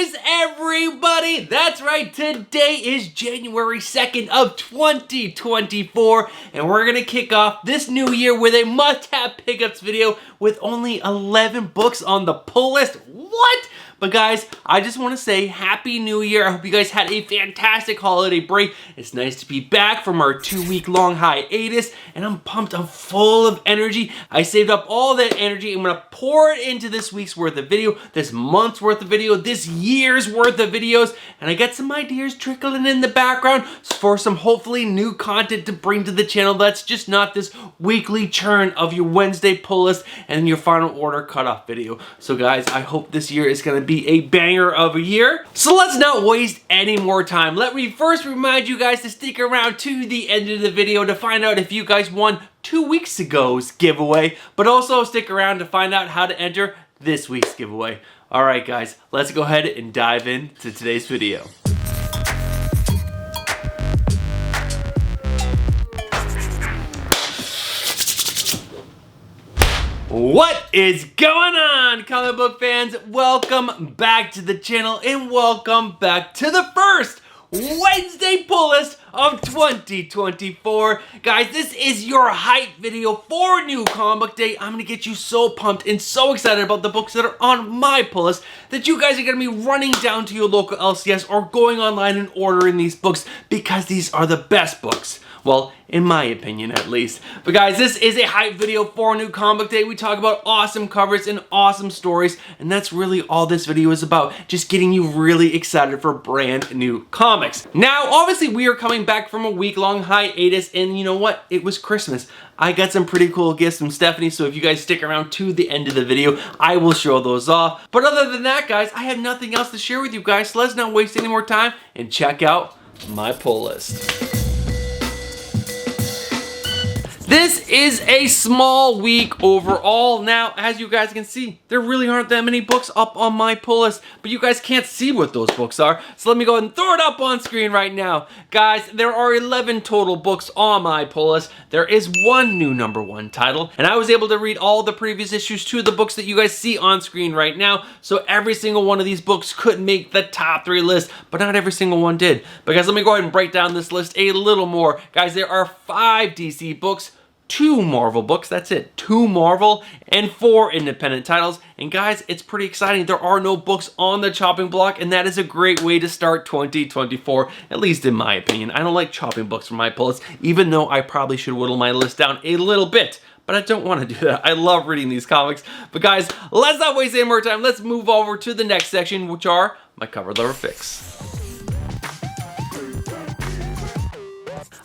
Year's, everybody! That's right, today is January 2nd of 2024, and we're gonna kick off this new year with a must-have pickups video with only 11 books on the pull list. What? But guys, I just want to say Happy New Year. I hope you guys had a fantastic holiday break. It's nice to be back from our 2-week-long hiatus, and I'm pumped. I'm full of energy. I saved up all that energy. I'm going to pour it into this week's worth of video, this month's worth of video, this year's worth of videos, and I got some ideas trickling in the background for some hopefully new content to bring to the channel that's just not this weekly churn of your Wednesday pull list and your final order cutoff video. So guys, I hope this year is going to be a banger of a year. So let's not waste any more time. Let me first remind you guys to stick around to the end of the video to find out if you guys won 2 weeks ago's giveaway, but also stick around to find out how to enter this week's giveaway. All right guys, let's go ahead and dive into today's video. What is going on, comic book fans? Welcome back to the channel and welcome back to the first Wednesday pull list of 2024. Guys, this is your hype video for New Comic Book Day. I'm gonna get you so pumped and so excited about the books that are on my pull list that you guys are gonna be running down to your local LCS or going online and ordering these books because these are the best books. Well, in my opinion, at least. But guys, this is a hype video for New Comic Book Day. We talk about awesome covers and awesome stories, and that's really all this video is about. Just getting you really excited for brand new comics. Now, obviously, we are coming back from a week-long hiatus, and you know what? It was Christmas. I got some pretty cool gifts from Stephanie, so if you guys stick around to the end of the video, I will show those off. But other than that, guys, I have nothing else to share with you guys, so let's not waste any more time and check out my pull list. This is a small week overall. Now, as you guys can see, there really aren't that many books up on my pull list, but you guys can't see what those books are, so let me go ahead and throw it up on screen right now. Guys, there are 11 total books on my pull list. There is one new #1 title, and I was able to read all the previous issues to the books that you guys see on screen right now, so every single one of these books could make the top 3 list, but not every single one did. But guys, let me go ahead and break down this list a little more. Guys, there are 5 DC books, 2 Marvel books, that's it, 2 Marvel, and 4 independent titles. And guys, it's pretty exciting. There are no books on the chopping block, and that is a great way to start 2024, at least in my opinion. I don't like chopping books for my pull list, even though I probably should whittle my list down a little bit. But I don't want to do that. I love reading these comics. But guys, let's not waste any more time. Let's move over to the next section, which are my cover letter picks.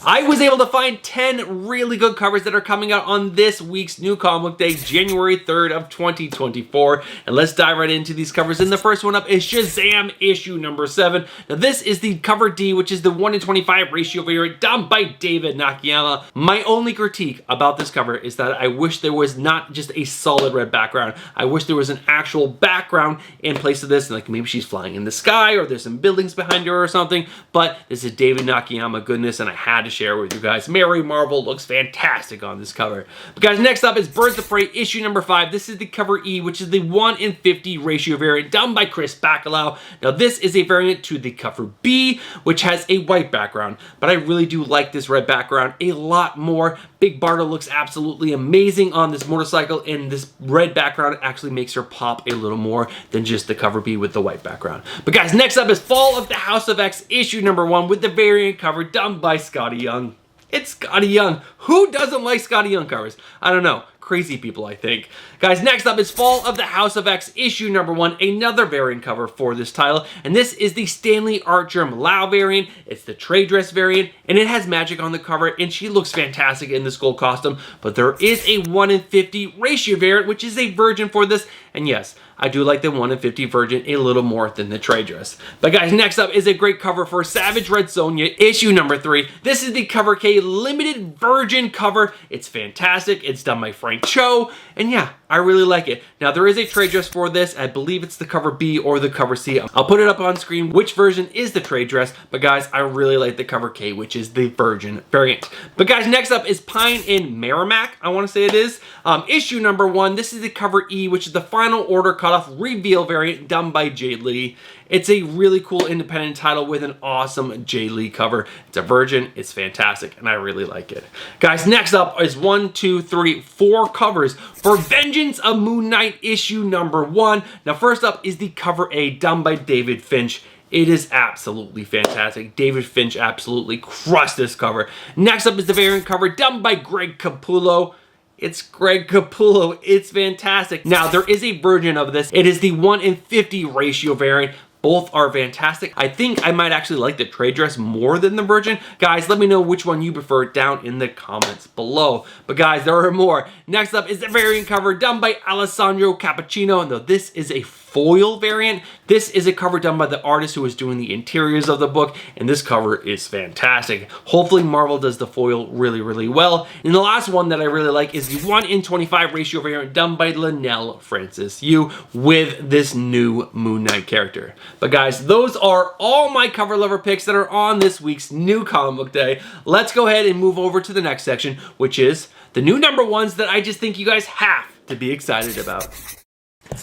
I was able to find 10 really good covers that are coming out on this week's New Comic Book Day, January 3rd of 2024. And let's dive right into these covers. And the first one up is Shazam issue #7. Now this is the cover D, which is the 1:25 ratio variant done by David Nakayama. My only critique about this cover is that I wish there was not just a solid red background. I wish there was an actual background in place of this. Like maybe she's flying in the sky or there's some buildings behind her or something. But this is David Nakayama goodness, and I had to share with you guys. Mary Marvel looks fantastic on this cover. But guys, next up is Birds of Prey issue #5. This is the cover E, which is the 1:50 ratio variant done by Chris Bacalao. Now this is a variant to the cover B, which has a white background, but I really do like this red background a lot more. Big Barda looks absolutely amazing on this motorcycle, and this red background actually makes her pop a little more than just the cover B with the white background. But guys, next up is Fall of the House of X issue #1 with the variant cover done by Scotty Young. It's Scotty Young. Who doesn't like Scotty Young covers? I don't know. Crazy people, I think. Guys, next up is Fall of the House of X issue #1, another variant cover for this title, and this is the Stanley Artgerm Lau variant. It's the trade dress variant, and it has magic on the cover, and she looks fantastic in this gold costume, but there is a 1:50 ratio variant, which is a virgin for this, and yes, I do like the 1:50 virgin a little more than the trade dress. But guys, next up is a great cover for Savage Red Sonja issue #3. This is the Cover K limited virgin cover. It's fantastic. It's done by Frank Cho, and yeah, I really like it. Now, there is a trade dress for this. I believe it's the cover B or the cover C. I'll put it up on screen which version is the trade dress, but guys, I really like the cover K, which is the virgin variant. But guys, next up is Pine in Merrimack, I want to say it is. Issue #1. This is the cover E, which is the final Final Order Cutoff Reveal variant done by Jay Lee. It's a really cool independent title with an awesome Jay Lee cover. It's a virgin, it's fantastic, and I really like it. Guys, next up is 1, 2, 3, 4 covers for Vengeance of Moon Knight issue number 1. Now first up is the cover A done by David Finch. It is absolutely fantastic. David Finch absolutely crushed this cover. Next up is the variant cover done by Greg Capullo. It's Greg Capullo. It's fantastic. Now, there is a version of this. It is the 1:50 ratio variant. Both are fantastic. I think I might actually like the trade dress more than the virgin. Guys, let me know which one you prefer down in the comments below. But guys, there are more. Next up is the variant cover done by Alessandro Cappuccino. Now, this is a foil variant. This is a cover done by the artist who is doing the interiors of the book, and this cover is fantastic. Hopefully Marvel does the foil really, really well. And the last one that I really like is the 1:25 ratio variant done by Linnell Francis Yu with this new Moon Knight character. But guys, those are all my cover lover picks that are on this week's new comic book day. Let's go ahead and move over to the next section, which is the new number ones that I just think you guys have to be excited about.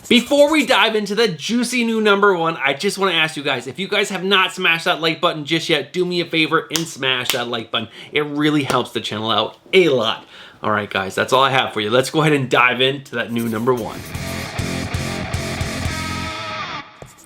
Before we dive into the juicy new number one, I just want to ask you guys, if you guys have not smashed that like button just yet, do me a favor and smash that like button. It really helps the channel out a lot. All right, guys, that's all I have for you. Let's go ahead and dive into that new number one.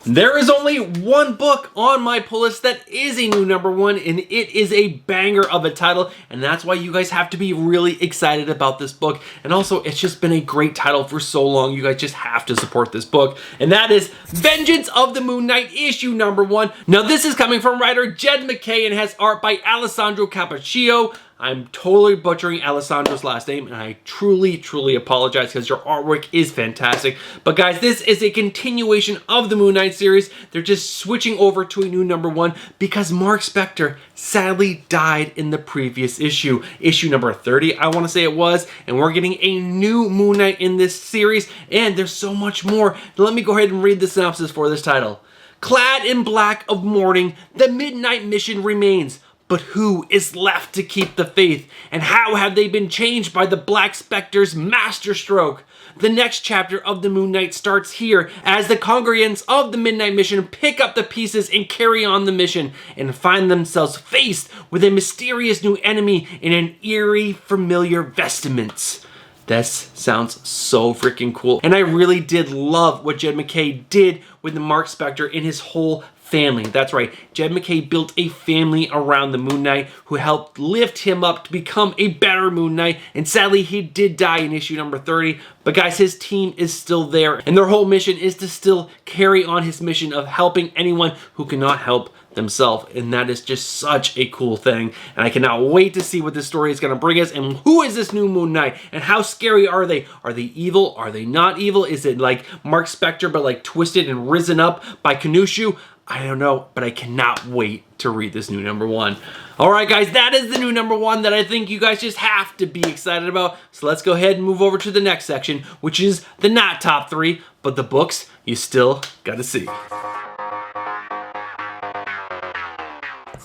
There is only one book on my pull list that is a new number one, and it is a banger of a title, and that's why you guys have to be really excited about this book. And also, it's just been a great title for so long. You guys just have to support this book, and that is Vengeance of the Moon Knight issue number 1. Now, this is coming from writer Jed MacKay and has art by Alessandro Cappuccino. I'm totally butchering Alessandro's last name, and I truly, truly apologize because your artwork is fantastic. But guys, this is a continuation of the Moon Knight series. They're just switching over to a new number one because Mark Spector sadly died in the previous issue. Issue number 30, I want to say it was, and we're getting a new Moon Knight in this series, and there's so much more. Let me go ahead and read the synopsis for this title. Clad in black of mourning, the Midnight Mission remains. But who is left to keep the faith? And how have they been changed by the Black Spectre's masterstroke? The next chapter of the Moon Knight starts here as the congregants of the Midnight Mission pick up the pieces and carry on the mission and find themselves faced with a mysterious new enemy in an eerie, familiar vestments. This sounds so freaking cool. And I really did love what Jed MacKay did with the Mark Spector and his whole family. That's right, Jed MacKay built a family around the Moon Knight who helped lift him up to become a better Moon Knight, and sadly he did die in issue number 30, but guys, his team is still there, and their whole mission is to still carry on his mission of helping anyone who cannot help themselves, and that is just such a cool thing, and I cannot wait to see what this story is going to bring us, and who is this new Moon Knight, and how scary are they? Are they evil? Are they not evil? Is it like Mark Spector but like twisted and risen up by Kanushu? I don't know, but I cannot wait to read this new number one. All right, guys, that is the new number one that I think you guys just have to be excited about. So let's go ahead and move over to the next section, which is the not top 3, but the books you still gotta see.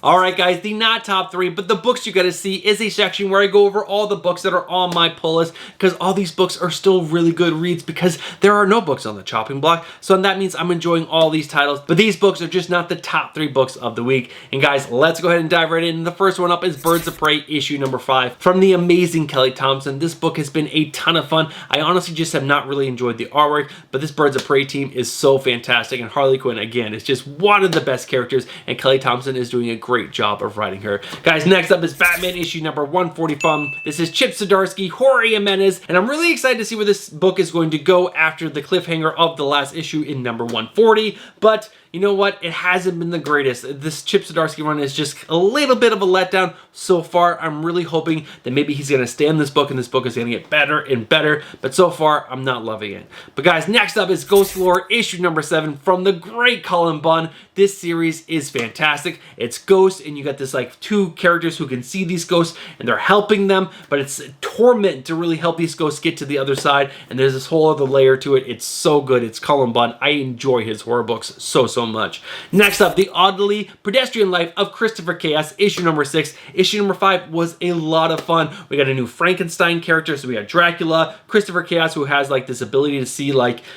Alright guys, the not top 3, but the books you gotta see is a section where I go over all the books that are on my pull list, because all these books are still really good reads because there are no books on the chopping block, so that means I'm enjoying all these titles, but these books are just not the top 3 books of the week. And guys, let's go ahead and dive right in. The first one up is Birds of Prey issue number 5 from the amazing Kelly Thompson. This book has been a ton of fun. I honestly just have not really enjoyed the artwork, but this Birds of Prey team is so fantastic, and Harley Quinn, again, is just one of the best characters, and Kelly Thompson is doing a great job of writing her. Guys, next up is Batman issue number 145. This is Chip Zdarsky, Jorge Jimenez, and I'm really excited to see where this book is going to go after the cliffhanger of the last issue in number 140, but you know what? It hasn't been the greatest. This Chip Zdarsky run is just a little bit of a letdown so far. I'm really hoping that maybe he's going to stay in this book and this book is going to get better and better, but so far, I'm not loving it. But guys, next up is Ghost Lore issue number 7 from the great Cullen Bunn. This series is fantastic. It's ghosts, and you got this like 2 characters who can see these ghosts, and they're helping them, but it's a torment to really help these ghosts get to the other side, and there's this whole other layer to it. It's so good. It's Cullen Bunn. I enjoy his horror books so so much. Next up, The Oddly Pedestrian Life of Christopher Chaos, issue number 6. Issue number 5 was a lot of fun. We got a new Frankenstein character, so we got Dracula, Christopher Chaos, who has like this ability to see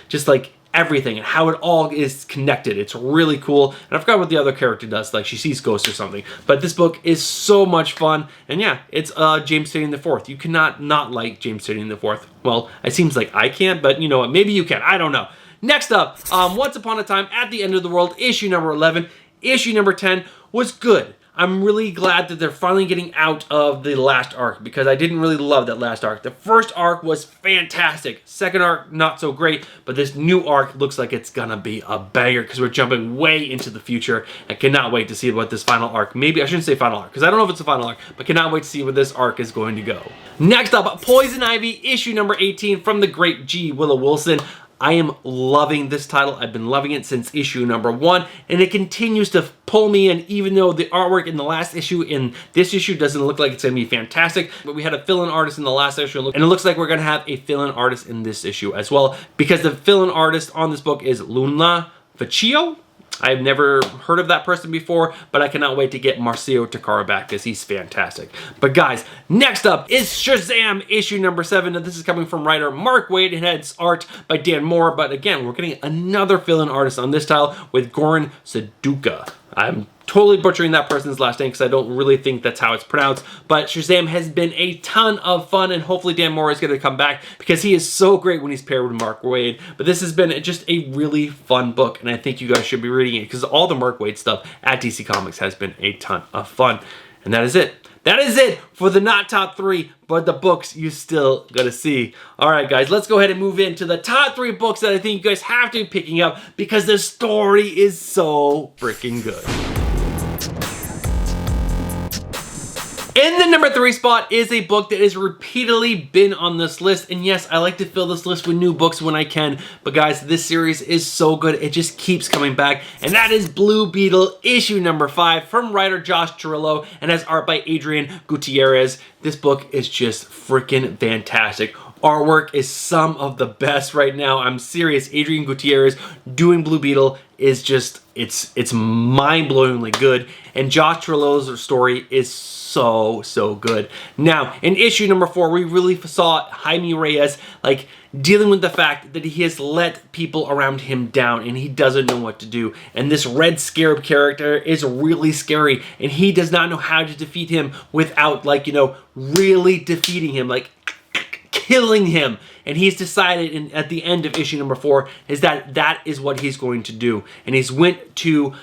just everything and how it all is connected. It's really cool. And I forgot what the other character does, like she sees ghosts or something. But this book is so much fun. And yeah, it's James Tynion IV. You cannot not like James Tynion IV. Well, it seems like I can't, but you know what? Maybe you can. I don't know. Next up, Once Upon a Time at the End of the World, issue number 11. Issue number 10 was good. I'm really glad that they're finally getting out of the last arc, because I didn't really love that last arc. The first arc was fantastic. Second arc, not so great, but this new arc looks like it's gonna be a banger, because we're jumping way into the future. I cannot wait to see what this final arc, maybe I shouldn't say final arc, because I don't know if it's a final arc, but cannot wait to see where this arc is going to go. Next up, Poison Ivy, issue number 18 from the great G. Willow Wilson. I am loving this title. I've been loving it since issue number 1, and it continues to pull me in, even though the artwork in the last issue in this issue doesn't look like it's going to be fantastic. But we had a fill-in artist in the last issue, and it looks like we're going to have a fill-in artist in this issue as well, because the fill-in artist on this book is Luna Vecchio. I've never heard of that person before, but I cannot wait to get Marcio Takara back, because he's fantastic. But guys, next up is Shazam issue number 7. And this is coming from writer Mark Waid. It has art by Dan Moore, but again, we're getting another fill-in artist on this title with Goran Suduka. I'm totally butchering that person's last name because I don't really think that's how it's pronounced, but Shazam has been a ton of fun, and hopefully Dan Moore is going to come back, because he is so great when he's paired with Mark Waid. But this has been just a really fun book, and I think you guys should be reading it, because all the Mark Waid stuff at DC Comics has been a ton of fun. And that is it. That is it for the not top 3, but the books you still gotta see. All right, guys, let's go ahead and move into the top 3 books that I think you guys have to be picking up, because the story is so freaking good. In the number 3 spot is a book that has repeatedly been on this list, and yes, I like to fill this list with new books when I can, but guys, this series is so good, it just keeps coming back, and that is Blue Beetle issue number 5 from writer Josh Chirillo, and has art by Adrian Gutierrez. This book is just freaking fantastic. Artwork is some of the best right now. I'm serious. Adrian Gutierrez doing Blue Beetle is just, it's mind-blowingly good, and Josh Chirillo's story is so good. Now, in issue number 4, we really saw Jaime Reyes dealing with the fact that he has let people around him down, and he doesn't know what to do. And this Red Scarab character is really scary, and he does not know how to defeat him without, really defeating him, killing him. And he's decided at the end of issue number 4 is that is what he's going to do. And he's went to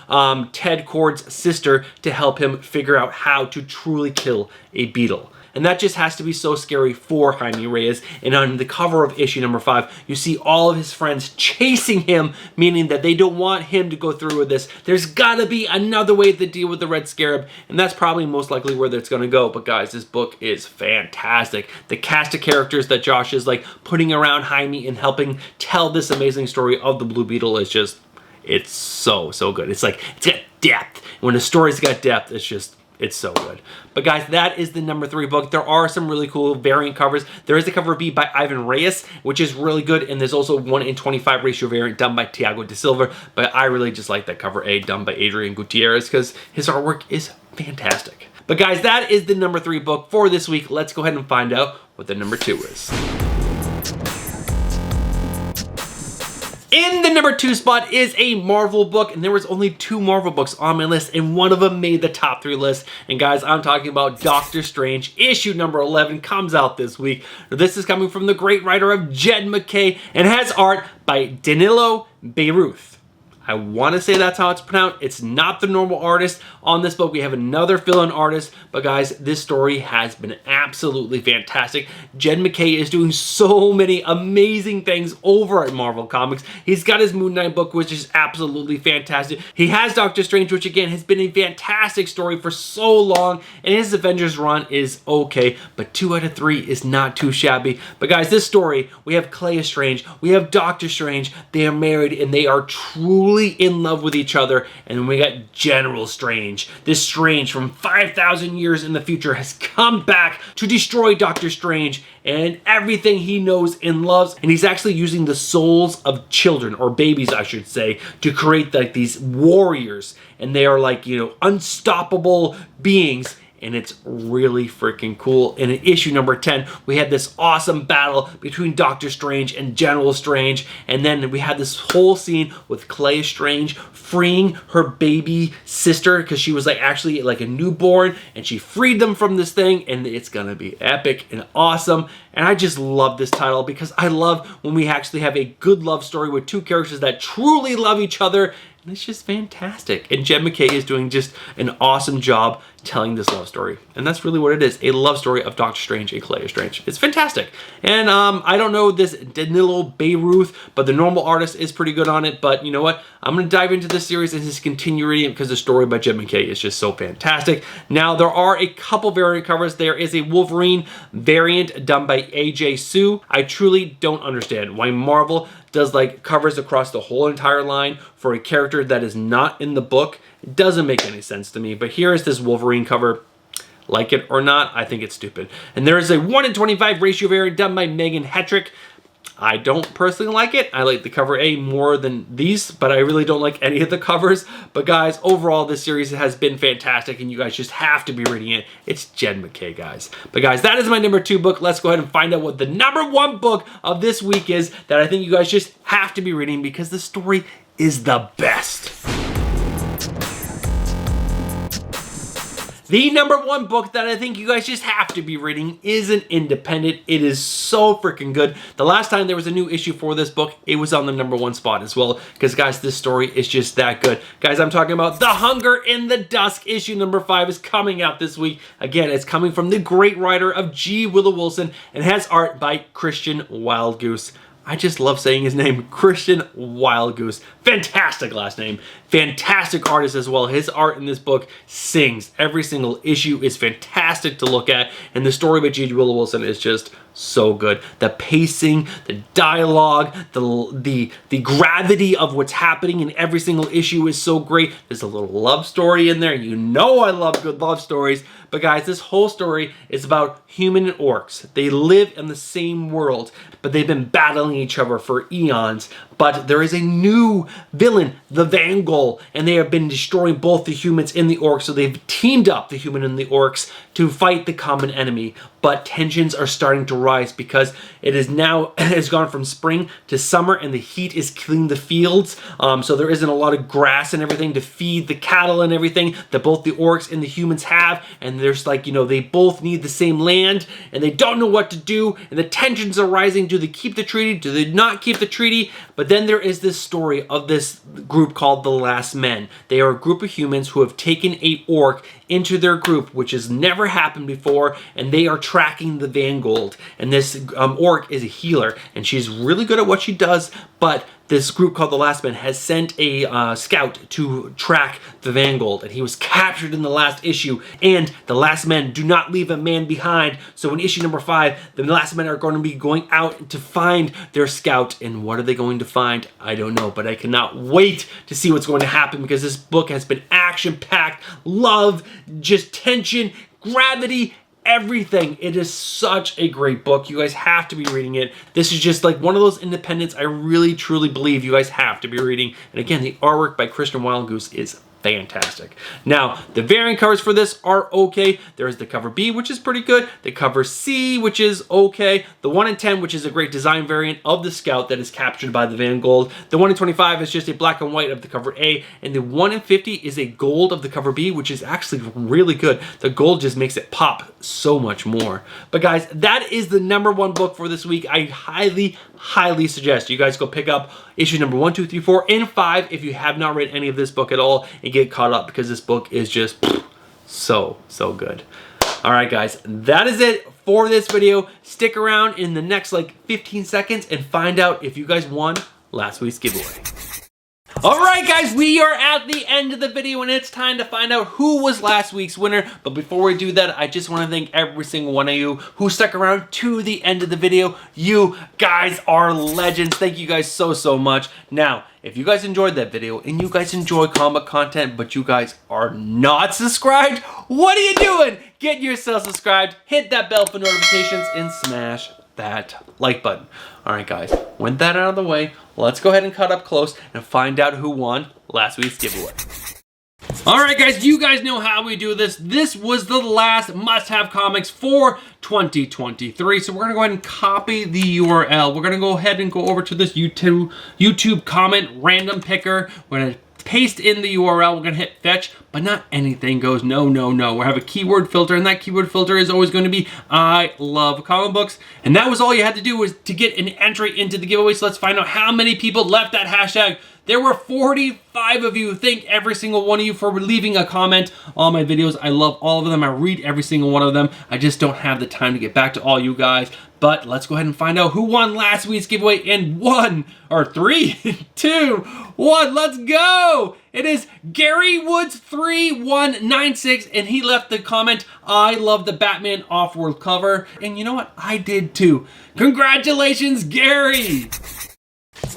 Ted Kord's sister to help him figure out how to truly kill a beetle. And that just has to be so scary for Jaime Reyes. And on the cover of issue number 5, you see all of his friends chasing him, meaning that they don't want him to go through with this. There's gotta be another way to deal with the Red Scarab, and that's probably most likely where it's gonna go. But guys, this book is fantastic. The cast of characters that Josh is putting around Jaime and helping tell this amazing story of the Blue Beetle is just, it's so good. It's got depth. When a story's got depth, it's so good. But guys, that is the number 3 book. There are some really cool variant covers. There is the cover B by Ivan Reyes, which is really good, and there's also 1:25 ratio variant done by Thiago de Silva, but I really just like that cover A done by Adrian Gutierrez, because his artwork is fantastic. But guys, that is the number 3 book for this week. Let's go ahead and find out what the number 2 is. In the number 2 spot is a Marvel book, and there was only 2 Marvel books on my list, and one of them made the top 3 list. And guys, I'm talking about Doctor Strange. Issue number 11 comes out this week. This is coming from the great writer of Jed MacKay, and has art by Danilo Beyruth. I want to say that's how it's pronounced. It's not the normal artist on this book. We have another fill-in artist, but guys, this story has been absolutely fantastic. Jed MacKay is doing so many amazing things over at Marvel Comics. He's got his Moon Knight book, which is absolutely fantastic. He has Doctor Strange, which again has been a fantastic story for so long, and his Avengers run is okay, but 2 out of 3 is not too shabby. But guys, this story, we have Clea Strange, we have Doctor Strange. They are married, and they are truly truly in love with each other. And then we got General Strange. This Strange from 5,000 years in the future has come back to destroy Doctor Strange and everything he knows and loves. And he's actually using the souls of children, or babies I should say, to create like these warriors. And they are like, you know, unstoppable beings. And it's really freaking cool. And in issue number 10, we had this awesome battle between Doctor Strange and General Strange. And then we had this whole scene with Clea Strange freeing her baby sister, because she was like actually like a newborn, and she freed them from this thing, and it's gonna be epic and awesome. And I just love this title because I love when we actually have a good love story with two characters that truly love each other. And it's just fantastic. And Jed MacKay is doing just an awesome job telling this love story. And that's really what it is, a love story of Doctor Strange and Clea Strange. It's fantastic. And I don't know this Danilo Beyruth, but the normal artist is pretty good on it. But you know what? I'm going to dive into this series and just continue reading it because the story by Jed MacKay is just so fantastic. Now, there are a couple variant covers. There is a Wolverine variant done by AJ Sue. I truly don't understand why Marvel does like covers across the whole entire line for a character that is not in the book. It doesn't make any sense to me. But here is this Wolverine cover. Like it or not, I think it's stupid. And there is a 1:25 ratio variant done by Megan Hetrick. I don't personally like it. I like the cover A more than these, but I really don't like any of the covers. But guys, overall, this series has been fantastic, and you guys just have to be reading it. It's Jed MacKay, guys. But guys, that is my number 2 book. Let's go ahead and find out what the number 1 book of this week is that I think you guys just have to be reading because the story is the best. The number 1 book that I think you guys just have to be reading is an independent. It is so freaking good. The last time there was a new issue for this book, it was on the number 1 spot as well. Because guys, this story is just that good. Guys, I'm talking about The Hunger in the Dusk. Issue number 5 is coming out this week. Again, it's coming from the great writer of G. Willow Wilson and has art by Christian Wildgoose. I just love saying his name, Christian Wildgoose. Fantastic last name. Fantastic artist as well. His art in this book sings. Every single issue is fantastic to look at. And the story by G. Willow Wilson is just so good. The pacing, the dialogue, the gravity of what's happening in every single issue is so great. There's a little love story in there. You know I love good love stories. But guys, this whole story is about human and orcs. They live in the same world, but they've been battling each other for eons. But there is a new villain, the Vangol, and they have been destroying both the humans and the orcs. So they've teamed up, the human and the orcs, to fight the common enemy. But tensions are starting to rise because it is now has gone from spring to summer, and the heat is killing the fields. So there isn't a lot of grass and everything to feed the cattle and everything that both the orcs and the humans have. And there's like, you know, they both need the same land, and they don't know what to do. And the tensions are rising. Do they keep the treaty? Do they not keep the treaty? But then there is this story of this group called the Last Men. They are a group of humans who have taken a orc into their group, which has never happened before, and they are tracking the Vangold. And this orc is a healer, and she's really good at what she does, but this group called the Last Men has sent a scout to track the Vangold, and he was captured in the last issue, and the Last Men do not leave a man behind. So in issue number 5, the Last Men are going to be going out to find their scout, and what are they going to find? I don't know, but I cannot wait to see what's going to happen because this book has been action-packed, love, just tension, gravity, everything. It is such a great book. You guys have to be reading it. This is just like one of those independents I really truly believe you guys have to be reading. And again, the artwork by Christian Wildgoose is fantastic. Now, the variant covers for this are okay. There's the cover B, which is pretty good. The cover C, which is okay. The 1 in 10, which is a great design variant of the scout that is captured by the Vangold. The 1 in 25 is just a black and white of the cover A, and the 1 in 50 is a gold of the cover B, which is actually really good. The gold just makes it pop so much more. But guys, that is the number 1 book for this week. I highly suggest you guys go pick up issue number 1, 2, 3, 4, and 5 if you have not read any of this book at all, and get caught up because this book is just so good. All right, guys, that is it for this video. Stick around in the next like 15 seconds and find out if you guys won last week's giveaway. Alright guys, we are at the end of the video and it's time to find out who was last week's winner. But before we do that, I just want to thank every single one of you who stuck around to the end of the video. You guys are legends. Thank you guys so much. Now, if you guys enjoyed that video and you guys enjoy comic content but you guys are not subscribed, what are you doing? Get yourself subscribed, hit that bell for notifications, and smash that like button. Alright guys, with that out of the way, let's go ahead and cut up close and find out who won last week's giveaway. Alright guys, you guys know how we do this. This was the last must-have comics for 2023. So we're going to go ahead and copy the URL. We're going to go ahead and go over to this YouTube comment random picker. We're going to paste in the URL, we're gonna hit fetch, but not anything goes. No. We have a keyword filter, and that keyword filter is always going to be I love comic books. And that was all you had to do was to get an entry into the giveaway. So let's find out how many people left that hashtag. There were 45 of you. Thank every single one of you for leaving a comment on my videos. I love all of them. I read every single one of them. I just don't have the time to get back to all you guys. But let's go ahead and find out who won last week's giveaway in 3, 2, 1. Let's go! It is Gary Woods 3196, and he left the comment, I love the Batman off-world cover. And you know what? I did too. Congratulations, Gary!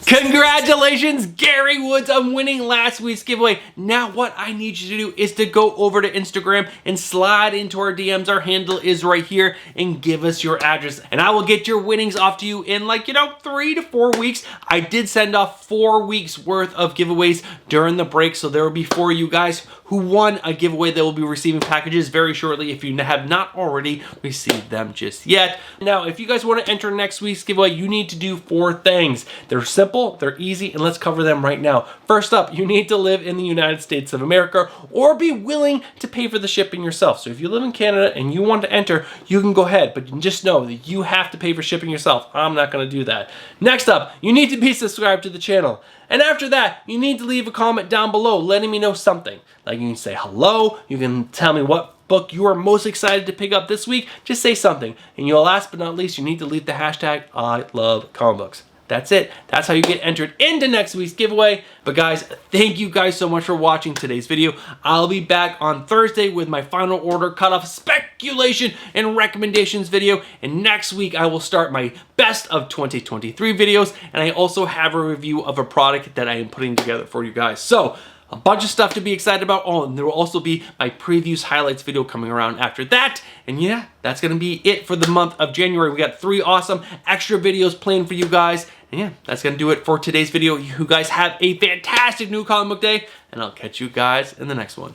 Congratulations, Gary Woods, on winning last week's giveaway. Now what I need you to do is to go over to Instagram and slide into our DMs. Our handle is right here, and give us your address. And I will get your winnings off to you in 3 to 4 weeks. I did send off 4 weeks worth of giveaways during the break, so there will be 4 of you guys who won a giveaway that will be receiving packages very shortly if you have not already received them just yet. Now, if you guys want to enter next week's giveaway, you need to do 4 things. They're simple, they're easy, and let's cover them right now. First up, you need to live in the United States of America or be willing to pay for the shipping yourself. So if you live in Canada and you want to enter, you can go ahead, but just know that you have to pay for shipping yourself. I'm not going to do that. Next up, you need to be subscribed to the channel. And after that, you need to leave a comment down below letting me know something. Like you can say hello, you can tell me what book you are most excited to pick up this week. Just say something. And you'll last but not least, you need to leave the hashtag I love comic books. That's it. That's how you get entered into next week's giveaway. But guys, thank you guys so much for watching today's video. I'll be back on Thursday with my final order cutoff speculation and recommendations video. And next week I will start my best of 2023 videos. And I also have a review of a product that I am putting together for you guys. So a bunch of stuff to be excited about. Oh, and there will also be my previews highlights video coming around after that. And yeah, that's going to be it for the month of January. We got 3 awesome extra videos planned for you guys. And yeah, that's going to do it for today's video. You guys have a fantastic new comic book day, and I'll catch you guys in the next one.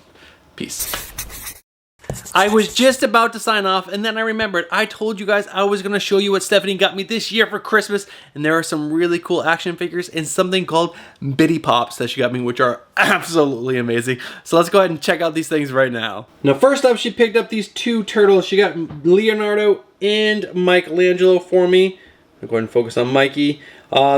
Peace. I was just about to sign off, and then I remembered I told you guys I was going to show you what Stephanie got me this year for Christmas, and there are some really cool action figures and something called Bitty Pops that she got me, which are absolutely amazing. So let's go ahead and check out these things right now. Now first up, she picked up these 2 turtles. She got Leonardo and Michelangelo for me. I'll go ahead and focus on Mikey.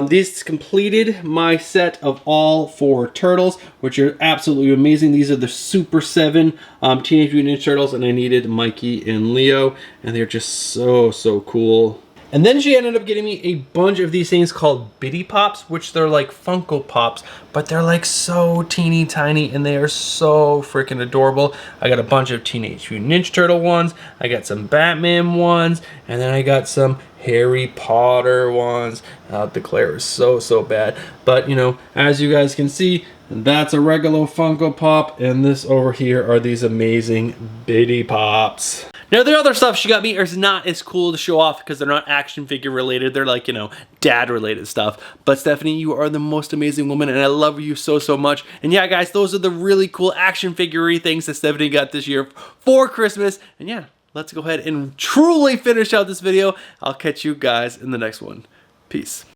These completed my set of all 4 turtles, which are absolutely amazing. These are the Super 7 Teenage Mutant Ninja Turtles, and I needed Mikey and Leo, and they're just so cool. And then she ended up getting me a bunch of these things called Bitty Pops, which they're like Funko Pops, but they're like so teeny tiny, and they are so freaking adorable. I got a bunch of Teenage Mutant Ninja Turtle ones, I got some Batman ones, and then I got some Harry Potter ones. The glare is so bad, but you know, as you guys can see, that's a regular Funko Pop, and this over here are these amazing Bitty Pops. Now the other stuff she got me is not as cool to show off because they're not action figure related. They're like, you know, dad related stuff. But Stephanie, you are the most amazing woman, and I love you so much. And yeah, guys, those are the really cool action figure-y things that Stephanie got this year for Christmas. And yeah, let's go ahead and truly finish out this video. I'll catch you guys in the next one. Peace.